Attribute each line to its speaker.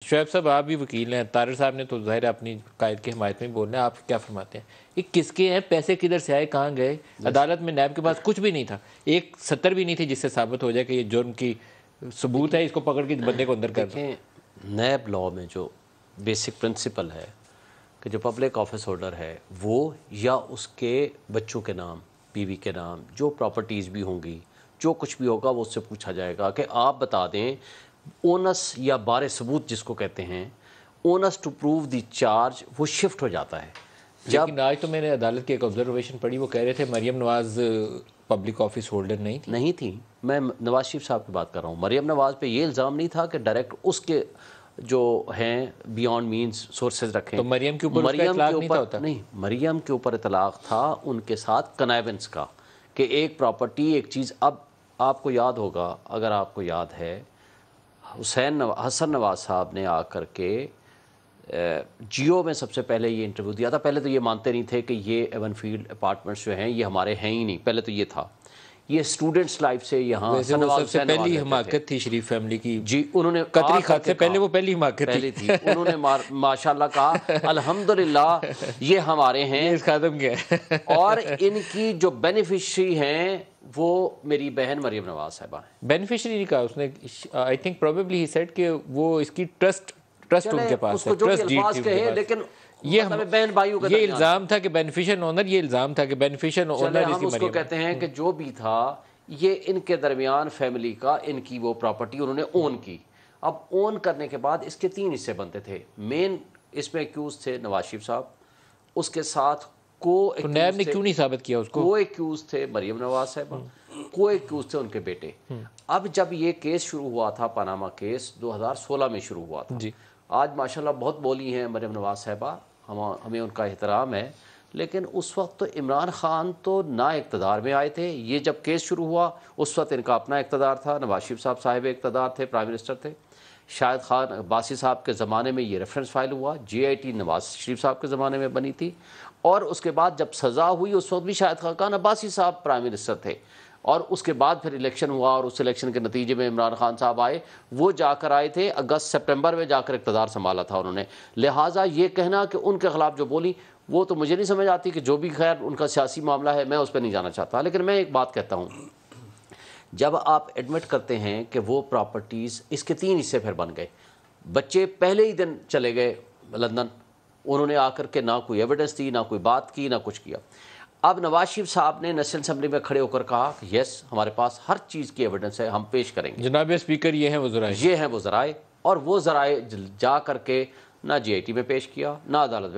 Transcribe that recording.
Speaker 1: شعیب صاحب آپ بھی وکیل ہیں، طاہر صاحب نے تو ظاہر اپنی قائد کی حمایت میں بولنا ہے، آپ کیا فرماتے ہیں؟ یہ کس کے ہیں؟ پیسے کدھر سے آئے، کہاں گئے؟ عدالت میں نیب کے پاس کچھ بھی نہیں تھا، ایک 70 بھی نہیں تھی جس سے ثابت ہو جائے کہ یہ جرم کی ثبوت ہے، اس کو پکڑ کے بندے کو اندر کر دیں۔
Speaker 2: دیکھیں نیب لا میں جو بیسک پرنسپل ہے کہ جو پبلک آفس ہولڈر ہے وہ یا اس کے بچوں کے نام، بیوی کے نام، جو پراپرٹیز بھی ہوں گی، جو کچھ بھی ہوگا وہ اس سے پوچھا جائے گا کہ آپ بتا دیں اونس یا بار ثبوت جس کو کہتے ہیں، onus to prove the charge, وہ شفٹ ہو جاتا ہے۔
Speaker 1: لیکن آج تو میں نے عدالت کی ایک آبزرویشن پڑھی، وہ کہہ رہے تھے Maryam Nawaz public office holder نہیں
Speaker 2: تھی۔ میں نواز شریف صاحب کی بات کر رہا ہوں۔ مریم نواز پہ یہ الزام نہیں تھا کہ ڈائریکٹ اس کے جو ہیں بیانڈ مینز سورسز رکھیں،
Speaker 1: تو مریم کے اوپر اس کا اطلاق نہیں تھا ہوتا؟
Speaker 2: نہیں، مریم کے اوپر اطلاق تھا ان کے ساتھ کنائیونس کا کہ ایک پراپرٹی ایک چیز۔ اب آپ کو یاد ہوگا، اگر آپ کو یاد ہے، حسن نواز صاحب نے آ کر کے جیو میں سب سے پہلے یہ انٹرویو دیا تھا۔ پہلے تو یہ مانتے نہیں تھے کہ یہ ایون فیلڈ اپارٹمنٹس جو ہیں یہ ہمارے ہیں ہی نہیں، پہلے تو یہ تھا، یہ اسٹوڈنٹس لائف سے یہاں
Speaker 1: سب سے پہلی حماقت تھی شریف فیملی کی،
Speaker 2: جی انہوں نے
Speaker 1: قطری خط سے پہلے وہ پہلی حماقت
Speaker 2: تھی، انہوں نے ماشاءاللہ کہا الحمدللہ یہ ہمارے ہیں،
Speaker 1: اس ختم کیا
Speaker 2: اور ان کی جو بینیفیشری ہیں وہ میری بہن مریم نواز صاحبہ ہیں۔
Speaker 1: بینیفیشری نہیں کہا اس نے، I think probably he said کہ وہ اس کی ٹرسٹ ان کے پاس ہے،
Speaker 2: ٹرسٹ الفاظ کہے، لیکن
Speaker 1: یہ
Speaker 2: بہن بھائیوں کا
Speaker 1: یہ الزام تھا کہ بینیفیشن اونر، یہ الزام تھا کہ بینیفیشن اونر
Speaker 2: ہم اس کو کہتے ہیں کہ جو بھی تھا یہ ان کے درمیان فیملی کا، ان کی وہ پراپرٹی انہوں نے اون کی۔ اب اون کرنے کے بعد اس کے 3 حصے بنتے تھے۔ مین اس میں ایکیوز تھے نواز شریف صاحب، اس کے ساتھ
Speaker 1: نیب نے کیوں نہیں ثابت کیا اس کو؟
Speaker 2: ایکیوز تھے مریم نواز صاحبہ، ایکیوز تھے ان کے بیٹے۔ اب جب یہ کیس شروع ہوا تھا، پاناما کیس 2016 میں شروع ہوا تھا، آج ماشاءاللہ بہت بولی ہیں مریم نواز صاحبہ، ہمیں ان کا احترام ہے، لیکن اس وقت تو عمران خان تو نا اقتدار میں آئے تھے۔ یہ جب کیس شروع ہوا اس وقت ان کا اپنا اقتدار تھا، نواز شریف صاحب صاحب اقتدار تھے، پرائم منسٹر تھے۔ شاہد خان عباسی صاحب کے زمانے میں یہ ریفرنس فائل ہوا، جی آئی ٹی نواز شریف صاحب کے زمانے میں بنی تھی، اور اس کے بعد جب سزا ہوئی اس وقت بھی شاہد خان عباسی صاحب پرائم منسٹر تھے، اور اس کے بعد پھر الیکشن ہوا اور اس الیکشن کے نتیجے میں عمران خان صاحب آئے، وہ جا کر آئے تھے اگست سپٹمبر میں جا کر اقتدار سنبھالا تھا انہوں نے۔ لہٰذا یہ کہنا کہ ان کے خلاف جو بولی وہ تو مجھے نہیں سمجھ آتی، کہ جو بھی خیر ان کا سیاسی معاملہ ہے میں اس پہ نہیں جانا چاہتا، لیکن میں ایک بات کہتا ہوں، جب آپ ایڈمٹ کرتے ہیں کہ وہ پراپرٹیز، اس کے 3 حصے پھر بن گئے، بچے پہلے ہی دن چلے گئے لندن، انہوں نے آ کر کے نہ کوئی ایویڈنس دی، نہ کوئی بات کی، نہ کچھ کیا۔ اب نواز شریف صاحب نے نیشنل اسمبلی میں کھڑے ہو کر کہا کہ یس ہمارے پاس ہر چیز کی ایویڈنس ہے، ہم پیش کریں گے۔
Speaker 1: جناب اسپیکر یہ ہیں وہ ذرائع،
Speaker 2: اور وہ ذرائع جا کر کے نہ جی آئی ٹی میں پیش کیا، نہ عدالت میں